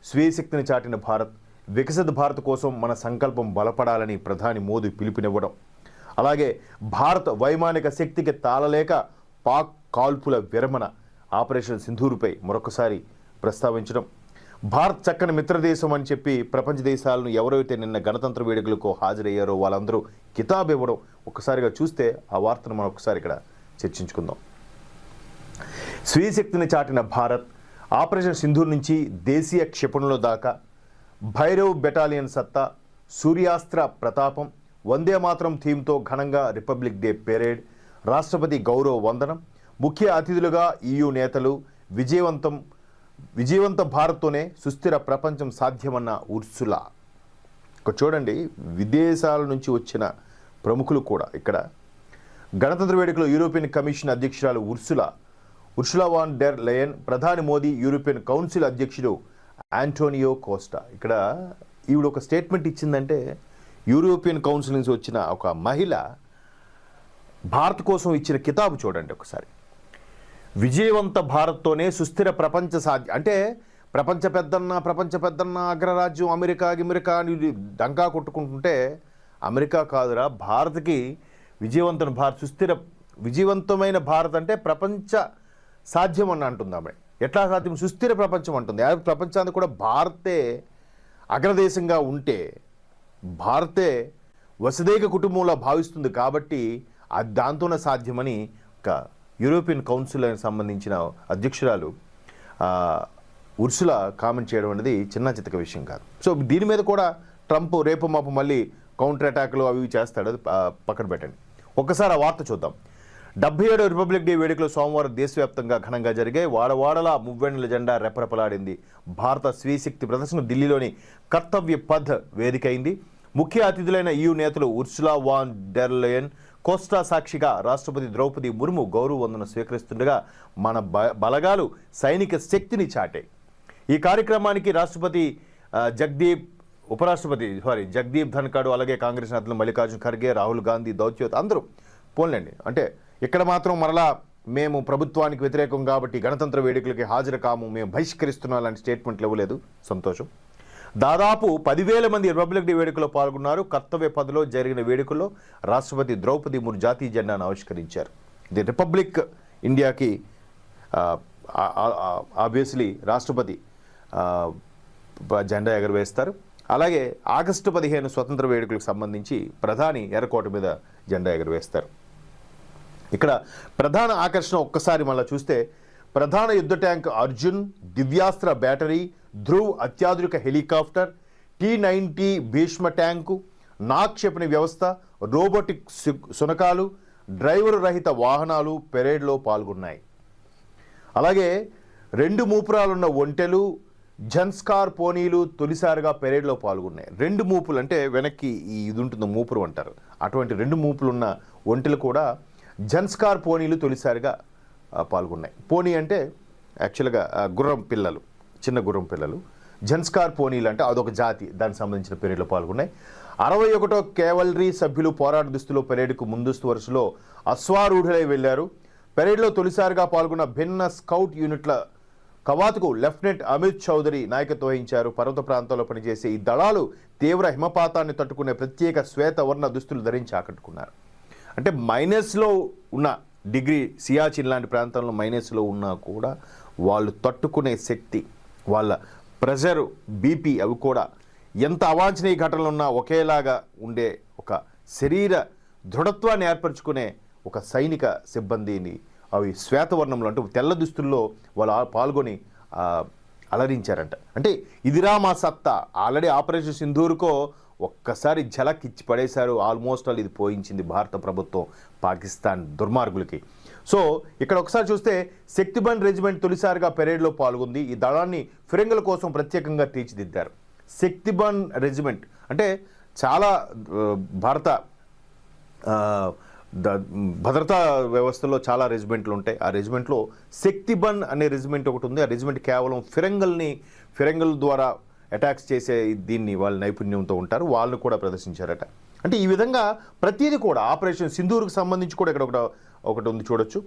స్వీయ శక్తిని చాటిన భారత్, వికసిత భారత్ కోసం మన సంకల్పం బలపడాలని ప్రధాని మోదీ పిలుపునివ్వడం, అలాగే భారత్ వైమానిక శక్తికి తాళలేక పాక్ కాల్పుల విరమణ, ఆపరేషన్ సింధూర్పై మరొకసారి ప్రస్తావించడం, భారత్ చక్కని మిత్రదేశం అని చెప్పి ప్రపంచ దేశాలను ఎవరైతే నిన్న గణతంత్ర వేడుకలకు హాజరయ్యారో వాళ్ళందరూ కితాబ్ ఇవ్వడం, ఒక్కసారిగా చూస్తే ఆ వార్తను మనం ఒకసారి ఇక్కడ చర్చించుకుందాం. స్వీయ శక్తిని చాటిన భారత్, ఆపరేషన్ సింధూర్ నుంచి దేశీయ క్షిపణుల దాకా, భైరవ్ బెటాలియన్ సత్తా, సూర్యాస్త్ర ప్రతాపం, వందే మాతరం థీమ్తో ఘనంగా రిపబ్లిక్ డే పెరేడ్, రాష్ట్రపతి గౌరవ వందనం, ముఖ్య అతిథులుగా EU నేతలు, విజయవంత భారత్తోనే సుస్థిర ప్రపంచం సాధ్యమన్న ఉర్సులా. ఇక్కడ చూడండి, విదేశాల నుంచి వచ్చిన ప్రముఖులు కూడా ఇక్కడ గణతంత్ర వేడుకలో యూరోపియన్ కమిషన్ అధ్యక్షురాలు ఉర్సులా వాన్ డెర్ లయన్, ప్రధాని మోదీ, యూరోపియన్ కౌన్సిల్ అధ్యక్షుడు ఆంటోనియో కోస్టా. ఇక్కడ ఈవిడ ఒక స్టేట్మెంట్ ఇచ్చిందంటే, యూరోపియన్ కౌన్సిల్ నుంచి వచ్చిన ఒక మహిళ భారత్ కోసం ఇచ్చిన కితాబు చూడండి ఒకసారి. విజయవంత భారత్తోనే సుస్థిర ప్రపంచ సాధ్యం అంటే ప్రపంచ పెద్దన్న అగ్రరాజ్యం అమెరికా అని డంకా కొట్టుకుంటుంటే, అమెరికా కాదురా, భారత్కి విజయవంతమైన భారత్ అంటే ప్రపంచ సాధ్యం అని అంటుంది ఆమె. ఎట్లా సాధ్యం? సుస్థిర ప్రపంచం అంటుంది. ప్రపంచాన్ని కూడా భారతే అగ్రదేశంగా ఉంటే, భారతే వసుదైక కుటుంబంలో భావిస్తుంది కాబట్టి అది దాంతోనే సాధ్యమని ఒక యూరోపియన్ కౌన్సిల్ సంబంధించిన అధ్యక్షురాలు ఉర్సులా కామెంట్ చేయడం అనేది చిన్న చితక విషయం కాదు. సో దీని మీద కూడా ట్రంప్ రేపు మాపు మళ్ళీ కౌంటర్ అటాక్లు అవి చేస్తాడు, అది పక్కన పెట్టండి. ఒక్కసారి ఆ వార్త చూద్దాం. 77వ రిపబ్లిక్ డే వేడుకలు సోమవారం దేశవ్యాప్తంగా ఘనంగా జరిగాయి. వాడవాడలా మువ్వెన్నెల జెండా రెపరెపలాడింది. భారత స్వీశక్తి ప్రదర్శన ఢిల్లీలోని కర్తవ్య పథ్ వేదికైంది. ముఖ్య అతిథులైన EU నేతలు Ursula von der Leyen, Costa సాక్షిగా రాష్ట్రపతి ద్రౌపది ముర్ము గౌరవ వందన స్వీకరిస్తుండగా మన బలగాలు సైనిక శక్తిని చాటాయి. ఈ కార్యక్రమానికి జగదీప్ ధన్కడ్, అలాగే కాంగ్రెస్ నేతలు మల్లికార్జున ఖర్గే, రాహుల్ గాంధీ, దౌత్యోత్ అందరూ పోన్లేండి. అంటే ఇక్కడ మాత్రం మరలా మేము ప్రభుత్వానికి వ్యతిరేకం కాబట్టి గణతంత్ర వేడుకలకి హాజరు కాము, మేము బహిష్కరిస్తున్నాం లాంటి స్టేట్మెంట్లు ఇవ్వలేదు. సంతోషం. దాదాపు 10,000 మంది రిపబ్లిక్ డే వేడుకలో పాల్గొన్నారు. కర్తవ్య పథ్లో జరిగిన వేడుకల్లో రాష్ట్రపతి ద్రౌపది ముర్ము జాతీయ జెండాను ఆవిష్కరించారు. ఇది రిపబ్లిక్ ఇండియాకి ఆబ్వియస్లీ రాష్ట్రపతి జెండా ఎగరవేస్తారు. అలాగే ఆగస్టు 15 స్వతంత్ర వేడుకలకు సంబంధించి ప్రధాని ఎర్రకోట మీద జెండా ఎగరవేస్తారు. ఇక్కడ ప్రధాన ఆకర్షణ ఒక్కసారి మళ్ళీ చూస్తే, ప్రధాన యుద్ధ ట్యాంక్ అర్జున్, దివ్యాస్త్ర బ్యాటరీ, ధ్రువ్ అత్యాధునిక helicopter, T-90 Bhishma tank, Nag క్షిపణి వ్యవస్థ, రోబోటిక్ సునకాలు, డ్రైవర్ రహిత వాహనాలు పెరేడ్లో పాల్గొన్నాయి. అలాగే 2 మూపురాలున్న ఒంటెలు, జన్స్కార్ పోనీలు తొలిసారిగా పెరేడ్లో పాల్గొన్నాయి. 2 మూపులు అంటే వెనక్కి ఇది ఉంటుంది, మూపురు అంటారు. అటువంటి 2 మూపులు ఉన్న ఒంటెలు కూడా జన్స్కార్ పోనీలు తొలిసారిగా పాల్గొన్నాయి. పోనీ అంటే యాక్చువల్గా గుర్రం పిల్లలు, చిన్న గుర్రం పిల్లలు. జన్స్కార్ పోనీలు అంటే అదొక జాతి, దానికి సంబంధించిన పెరేడ్లో పాల్గొన్నాయి. 61వ కేవలరీ సభ్యులు పోరాట దుస్తులో పెరేడ్కు ముందస్తు వరుసలో అశ్వారూఢులై వెళ్లారు. పెరేడ్లో తొలిసారిగా పాల్గొన్న భిన్న స్కౌట్ యూనిట్ల కవాతుకు లెఫ్టినెంట్ అమిత్ చౌదరి నాయకత్వం వహించారు. పర్వత ప్రాంతాల్లో పనిచేసే ఈ దళాలు తీవ్ర హిమపాతాన్ని తట్టుకునే ప్రత్యేక శ్వేతవర్ణ దుస్తులు ధరించి ఆకట్టుకున్నారు. అంటే మైనస్లో ఉన్న డిగ్రీ, సియాచిన్ లాంటి ప్రాంతాల్లో మైనస్లో ఉన్నా కూడా వాళ్ళు తట్టుకునే శక్తి, వాళ్ళ ప్రెషర్, బీపీ అవి కూడా ఎంత అవాంఛనీయ ఘటనలు ఉన్నా ఒకేలాగా ఉండే ఒక శరీర దృఢత్వాన్ని ఏర్పరచుకునే ఒక సైనిక సిబ్బందిని అవి శ్వేతవర్ణంలో అంటే తెల్ల దుస్తుల్లో వాళ్ళు పాల్గొని అలరించారంట. అంటే ఇదిరా మా సత్తా. ఆల్రెడీ ఆపరేషన్ సింధూర్కో ఒక్కసారి ఝలక్ ఇచ్చి పడేశారు. ఆల్మోస్ట్ ఆల్ ఇది పోయించింది భారత ప్రభుత్వం పాకిస్తాన్ దుర్మార్గులకి. సో ఇక్కడ ఒకసారి చూస్తే శక్తిబండ్ రెజిమెంట్ తొలిసారిగా పెరేడ్లో పాల్గొంది. ఈ దళాన్ని ఫిరంగుల కోసం ప్రత్యేకంగా తీర్చిదిద్దారు. శక్తిబండ్ రెజిమెంట్ అంటే చాలా భారత భద్రతా వ్యవస్థలో చాలా రెజిమెంట్లు ఉంటాయి. ఆ రెజిమెంట్లో శక్తిబండ్ అనే రెజిమెంట్ ఒకటి ఉంది. ఆ రెజిమెంట్ కేవలం ఫిరంగుల ద్వారా అటాక్స్ చేసే దీన్ని వాళ్ళ నైపుణ్యంతో ఉంటారు. వాళ్ళు కూడా ప్రదర్శించారట. అంటే ఈ విధంగా ప్రతిదీ కూడా ఆపరేషన్ సింధూర్కి సంబంధించి కూడా ఇక్కడ ఒకటి ఉంది చూడొచ్చు.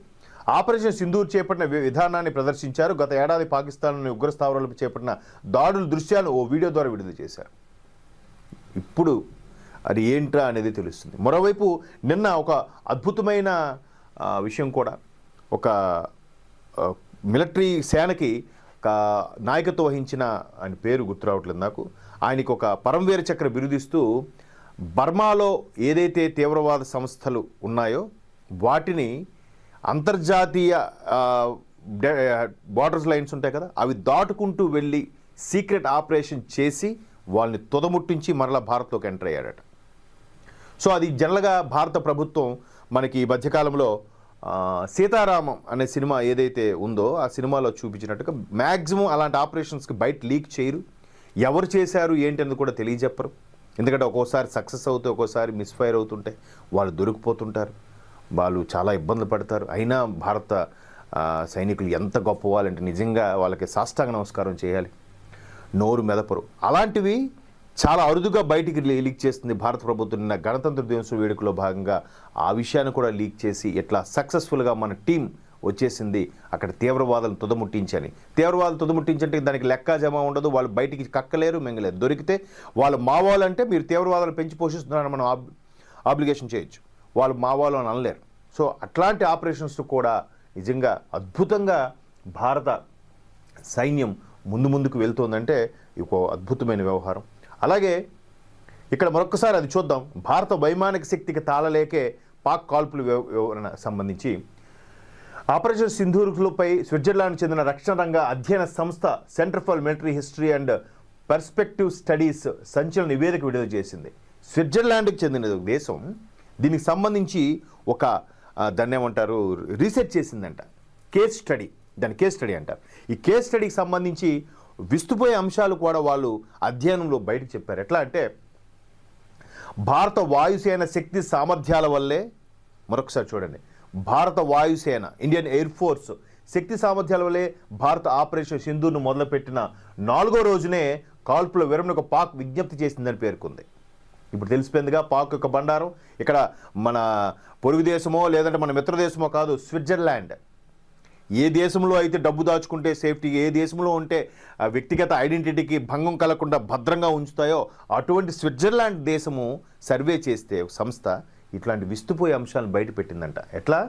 ఆపరేషన్ సింధూర్ చేపట్టిన విధానాన్ని ప్రదర్శించారు. గత ఏడాది పాకిస్తాన్లోని ఉగ్ర స్థావరాలపై చేపట్టిన దాడుల దృశ్యాలను ఓ వీడియో ద్వారా విడుదల చేశారు. ఇప్పుడు అది ఏంట్రా అనేది తెలుస్తుంది. మరోవైపు నిన్న ఒక అద్భుతమైన విషయం కూడా, ఒక మిలిటరీ సేనకి నాయకత్వం వహించిన, ఆయన పేరు గుర్తు రావట్లేదు నాకు, ఆయనకి ఒక పరమవీర చక్ర బిరుదిస్తూ బర్మాలో ఏదైతే తీవ్రవాద సంస్థలు ఉన్నాయో వాటిని అంతర్జాతీయ బార్డర్స్ లైన్స్ ఉంటాయి కదా, అవి దాటుకుంటూ వెళ్ళి సీక్రెట్ ఆపరేషన్ చేసి వాళ్ళని తుదముట్టించి మరలా భారత్లోకి ఎంటర్ అయ్యాడట. సో అది జనరల్గా భారత ప్రభుత్వం మనకి ఈ మధ్యకాలంలో సీతారామం అనే సినిమా ఏదైతే ఉందో ఆ సినిమాలో చూపించినట్టుగా మ్యాక్సిమం అలాంటి ఆపరేషన్స్కి బయట లీక్ చేయరు. ఎవరు చేశారు ఏంటి అనేది కూడా తెలియజెప్పరు. ఎందుకంటే ఒక్కోసారి సక్సెస్ అవుతూ ఒక్కోసారి మిస్ఫైర్ అవుతుంటే వాళ్ళు దొరికిపోతుంటారు, వాళ్ళు చాలా ఇబ్బందులు పడతారు. అయినా భారత సైనికులు ఎంత గొప్పవాళ్ళంటే నిజంగా వాళ్ళకి సాష్టాంగ నమస్కారం చేయాలి, నోరు మెదపరు. అలాంటివి చాలా అరుదుగా బయటికి లీక్ చేస్తుంది భారత ప్రభుత్వం. నిన్న గణతంత్ర దినోత్సవ వేడుకలో భాగంగా ఆ విషయాన్ని కూడా లీక్ చేసి ఎట్లా సక్సెస్ఫుల్గా మన టీం వచ్చేసింది అక్కడ తీవ్రవాదులను తుదముట్టించని. తీవ్రవాదులు తుదముట్టించంటే దానికి లెక్క జమ ఉండదు, వాళ్ళు బయటికి కక్కలేరు మెంగలేరు. దొరికితే వాళ్ళు మావాలంటే మీరు తీవ్రవాదాలు పెంచి పోషిస్తున్నారని మనం ఆబ్లిగేషన్ చేయొచ్చు, వాళ్ళు మావాలు అని అనలేరు. సో అట్లాంటి ఆపరేషన్స్ కూడా నిజంగా అద్భుతంగా భారత సైన్యం ముందుకు వెళ్తుందంటే ఒక అద్భుతమైన వ్యవహారం. అలాగే ఇక్కడ మరొకసారి అది చూద్దాం. భారత వైమానిక శక్తికి తాళలేకే పాక్ కాల్పుల వివరణ సంబంధించి ఆపరేషన్ సింధూర్పై స్విట్జర్లాండ్ చెందిన రక్షణ రంగ అధ్యయన సంస్థ centre for military history and perspective studies సంచలన నివేదిక విడుదల చేసింది. స్విట్జర్లాండ్కి చెందిన దేశం దీనికి సంబంధించి ఒక దాన్ని ఏమంటారు రీసెర్చ్ చేసిందంట. కేస్ స్టడీ అంటారు. ఈ కేస్ స్టడీకి సంబంధించి విస్తుపోయే అంశాలు కూడా వాళ్ళు అధ్యయనంలో బయటకు చెప్పారు. ఎట్లా అంటే భారత వాయుసేన శక్తి సామర్థ్యాల వల్లే, మరొకసారి చూడండి, భారత వాయుసేన ఇండియన్ ఎయిర్ ఫోర్స్ శక్తి సామర్థ్యాల వల్లే భారత ఆపరేషన్ సింధూర్ను మొదలుపెట్టిన 4వ రోజునే కాల్పుల విరమణకు పాక్ విజ్ఞప్తి చేసిందని పేర్కొంది. ఇప్పుడు తెలిసిపోయిందిగా పాక్ యొక్క బండారం. ఇక్కడ మన పొరుగు దేశమో లేదంటే మన మిత్ర దేశమో కాదు, స్విట్జర్లాండ్. ఏ దేశంలో అయితే డబ్బు దాచుకుంటే సేఫ్టీ, ఏ దేశంలో ఉంటే వ్యక్తిగత ఐడెంటిటీకి భంగం కలగకుండా భద్రంగా ఉంచుతాయో అటువంటి స్విట్జర్లాండ్ దేశము సర్వే చేస్తే సంస్థ ఇట్లాంటి విస్తుపోయే అంశాలను బయట పెట్టిందంట. ఎట్లా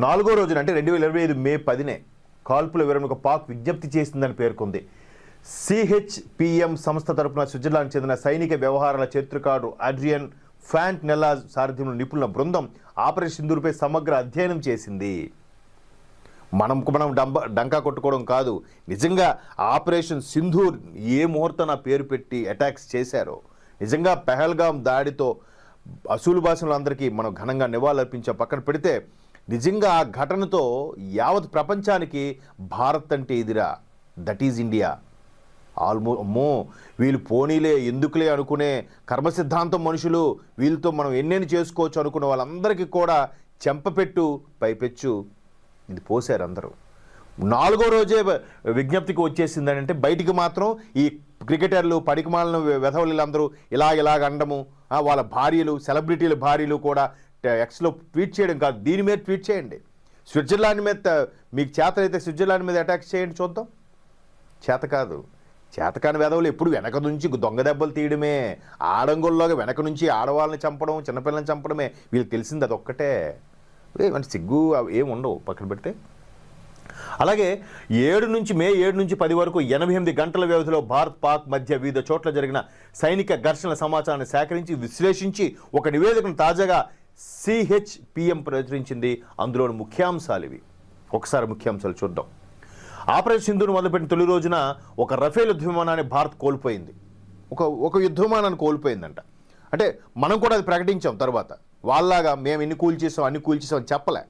4వ రోజున అంటే 2025 మే 10నే కాల్పుల విరమణకు పాక్ విజ్ఞప్తి చేసిందని పేర్కొంది. CHPM సంస్థ తరపున స్విట్జర్లాండ్ చెందిన సైనిక వ్యవహారాల చరిత్రకారుడు అడ్రియన్ ఫ్యాంట్ నెల్లాజ్ సారథ్యంలో నిపుణుల బృందం ఆపరేషన్ సింధూర్పై సమగ్ర అధ్యయనం చేసింది. మనం డంకా కొట్టుకోవడం కాదు, నిజంగా ఆపరేషన్ సింధూర్ ఏ ముహూర్తం పేరు పెట్టి అటాక్స్ చేశారో, నిజంగా పెహల్గాం దాడితో అసూలు భాషలందరికీ మనం ఘనంగా నివాళులర్పించే పక్కన పెడితే నిజంగా ఆ ఘటనతో యావత్ ప్రపంచానికి భారత్ అంటే ఎదురా, దట్ ఈజ్ ఇండియా. అమ్మో వీళ్ళు పోనీలే ఎందుకులే అనుకునే కర్మసిద్ధాంతం మనుషులు, వీళ్ళతో మనం ఎన్నెన్ని చేసుకోవచ్చు అనుకున్న వాళ్ళందరికీ కూడా చెంపపెట్టు పైపెచ్చు ఇది పోసారు అందరూ. 4వ రోజే విజ్ఞప్తికి వచ్చేసిందని అంటే బయటికి మాత్రం ఈ క్రికెటర్లు పడికమాలను వెధవలందరూ ఇలాగ అనడము, వాళ్ళ భార్యలు సెలబ్రిటీల భార్యలు కూడా ఎక్స్లో ట్వీట్ చేయడం కాదు, దీని మీద ట్వీట్ చేయండి. స్విట్జర్లాండ్ మీద మీకు చేత అయితే స్విట్జర్లాండ్ మీద అటాక్ చేయండి చూద్దాం. చేత కాదు, చేతకాని వెధవలు ఎప్పుడు వెనక నుంచి దొంగ దెబ్బలు తీయడమే, ఆడంగుల్లోగా వెనక నుంచి ఆడవాళ్ళని చంపడం, చిన్నపిల్లల్ని చంపడమే వీళ్ళకి తెలిసింది. అది ఒక్కటే, అంటే సిగ్గు ఏమి ఉండవు పక్కన పెడితే. అలాగే మే 7 నుంచి 10 వరకు 88 గంటల వ్యవధిలో భారత్ పాక్ మధ్య వివిధ చోట్ల జరిగిన సైనిక ఘర్షణల సమాచారాన్ని సేకరించి విశ్లేషించి ఒక నివేదికను తాజాగా CHPM ప్రచురించింది. అందులోని ముఖ్యాంశాలు ఇవి. ఒకసారి ముఖ్యాంశాలు చూద్దాం. ఆపరేషన్ సింధూర్ను మొదలుపెట్టిన తొలి రోజున ఒక రఫేల్ యుద్ధ విమానాన్ని భారత్ కోల్పోయింది. ఒక యుద్ధ విమానాన్ని కోల్పోయిందంట. అంటే మనం కూడా అది ప్రకటించాం. తర్వాత వాళ్ళలాగా మేము ఎన్ని కూల్చేసాం అన్ని కూల్చేసాం అని చెప్పలే.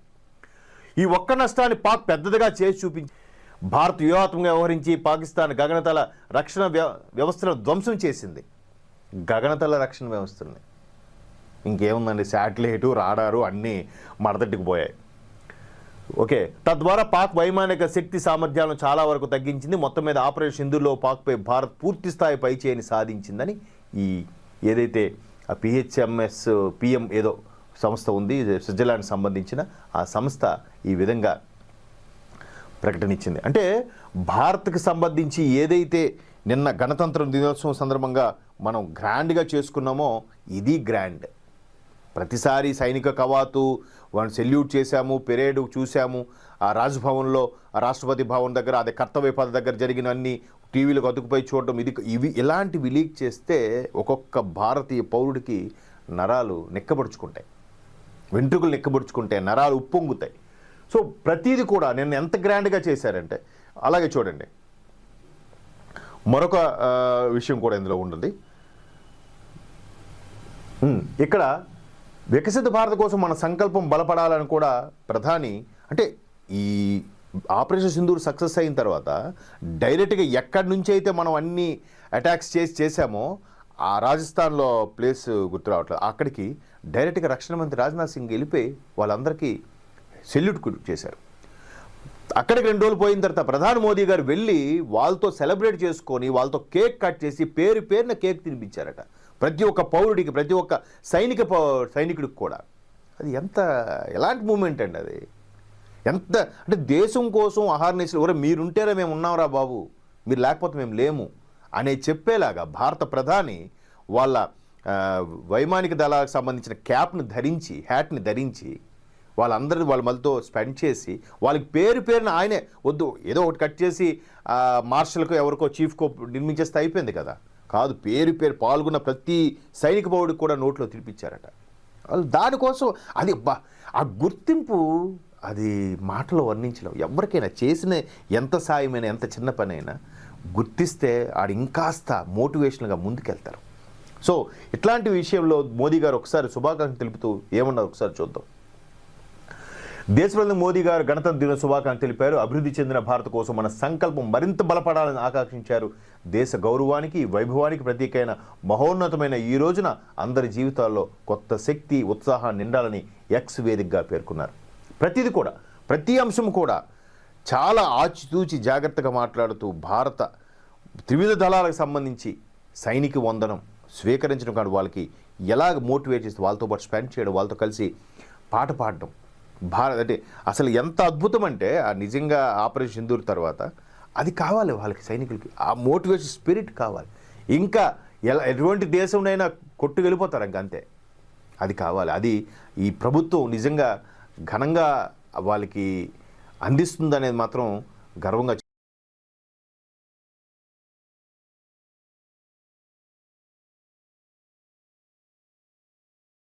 ఈ ఒక్క నష్టాన్ని పాక్ పెద్దదిగా చేసి చూపించి భారత్ వ్యూహాత్మకంగా వ్యవహరించి పాకిస్తాన్ గగనతల రక్షణ వ్యవస్థను ధ్వంసం చేసింది. గగనతల రక్షణ వ్యవస్థల్ని ఇంకేముందండి, శాటిలైటు రాడారు అన్నీ మడతట్టుకుపోయాయి. ఓకే, తద్వారా పాక్ వైమానిక శక్తి సామర్థ్యాలను చాలా వరకు తగ్గించింది. మొత్తం మీద ఆపరేషన్ సింధూర్లో పాక్పై భారత్ పూర్తి స్థాయి పైచేయిని సాధించిందని ఈ ఏదైతే ఆ PHMS PM ఏదో సంస్థ ఉంది, స్విట్జర్లాండ్ సంబంధించిన ఆ సంస్థ ఈ విధంగా ప్రకటన ఇచ్చింది. అంటే భారత్కి సంబంధించి ఏదైతే నిన్న గణతంత్ర దినోత్సవం సందర్భంగా మనం గ్రాండ్గా చేసుకున్నామో ఇది గ్రాండ్. ప్రతిసారి సైనిక కవాతు వాళ్ళని సెల్యూట్ చేశాము, పెరేడ్ చూసాము, ఆ రాజ్భవన్లో రాష్ట్రపతి భవన్ దగ్గర అదే కర్తవ్య పథ దగ్గర జరిగినవన్నీ టీవీలకు అతుకుపోయి చూడటం, ఇలాంటివి లీక్ చేస్తే ఒక్కొక్క భారతీయ పౌరుడికి నరాలు నిక్కబడుచుకుంటాయి, వెంట్రుకలు నిక్కబడుచుకుంటాయి, నరాలు ఉప్పొంగుతాయి. సో ప్రతిదీ కూడా నిన్న ఎంత గ్రాండ్గా చేశారంటే అలాగే చూడండి. మరొక విషయం కూడా ఇందులో ఉంటుంది. ఇక్కడ వికసిత భారత్ కోసం మన సంకల్పం బలపడాలని కూడా ప్రధాని, అంటే ఈ ఆపరేషన్ సింధూర్ సక్సెస్ అయిన తర్వాత డైరెక్ట్గా ఎక్కడి నుంచి అయితే మనం అన్ని అటాక్స్ చేసామో ఆ రాజస్థాన్లో ప్లేస్ గుర్తు రావట్లేదు, అక్కడికి డైరెక్ట్గా రక్షణ మంత్రి రాజ్నాథ్ సింగ్ వెళ్ళిపోయి వాళ్ళందరికీ సెల్యూట్ చేశారు. అక్కడికి 2 రోజులు పోయిన తర్వాత ప్రధాని మోదీ గారు వెళ్ళి వాళ్ళతో సెలబ్రేట్ చేసుకొని వాళ్ళతో కేక్ కట్ చేసి పేరున కేక్ తినిపించారట ప్రతి ఒక్క పౌరుడికి, ప్రతి ఒక్క సైనికుడికి కూడా. అది ఎలాంటి మూమెంట్ అండి అది! ఎంత అంటే దేశం కోసం అహర్నిశలు ఎవరో మీరుంటేనే మేము ఉన్నాంరా బాబు, మీరు లేకపోతే మేము లేము అనే చెప్పేలాగా భారత ప్రధాని వాళ్ళ వైమానిక దళాలకు సంబంధించిన హ్యాట్ని ధరించి వాళ్ళ మళ్ళతో స్పెండ్ చేసి వాళ్ళకి పేరున ఆయనే వద్దు ఏదో ఒకటి కట్ చేసి మార్షల్కో ఎవరికో చీఫ్కో నిర్మించేస్తే అయిపోయింది కదా. కాదు, పేరు పాల్గొన్న ప్రతి సైనిక పౌరుడికి కూడా నోట్లో తినిపించారట. వాళ్ళు దానికోసం అది ఆ గుర్తింపు అది మాటలో వర్ణించలేం. ఎవరికైనా చేసిన ఎంత సాయమైనా ఎంత చిన్న పని అయినా గుర్తిస్తే ఆడు ఇంకాస్త మోటివేషన్గా ముందుకెళ్తారు. సో ఇట్లాంటి విషయంలో మోదీ గారు ఒకసారి శుభాకాంక్షలు తెలుపుతూ ఏమన్నారు ఒకసారి చూద్దాం. దేశ ప్రధాని మోదీ గారు గణతంత్ర దిన శుభాకాంక్షలు తెలిపారు. అభివృద్ధి చెందిన భారత్ కోసం మన సంకల్పం మరింత బలపడాలని ఆకాంక్షించారు. దేశ గౌరవానికి వైభవానికి ప్రతీకైన మహోన్నతమైన ఈ రోజున అందరి జీవితాల్లో కొత్త శక్తి ఉత్సాహాన్ని నిండాలని ఎక్స్ వేదికగా పేర్కొన్నారు. ప్రతిదీ కూడా ప్రతి అంశం కూడా చాలా ఆచితూచి జాగ్రత్తగా మాట్లాడుతూ భారత త్రివిధ దళాలకు సంబంధించి సైనిక వందనం స్వీకరించడం కాదు, వాళ్ళకి ఎలాగ మోటివేట్ చేసి వాళ్ళతో పాటు స్పెండ్ చేయడం, వాళ్ళతో కలిసి పాట పాడడం అంటే అసలు ఎంత అద్భుతం అంటే నిజంగా ఆపరేషన్ సింధూర్ తర్వాత అది కావాలి వాళ్ళకి, సైనికులకి ఆ మోటివేషన్ స్పిరిట్ కావాలి. ఇంకా ఎటువంటి దేశంనైనా కొట్టు వెళ్ళిపోతారు అంతే, అది కావాలి. అది ఈ ప్రభుత్వం నిజంగా ఘనంగా వాళ్ళకి అందిస్తుందనేది మాత్రం గర్వంగా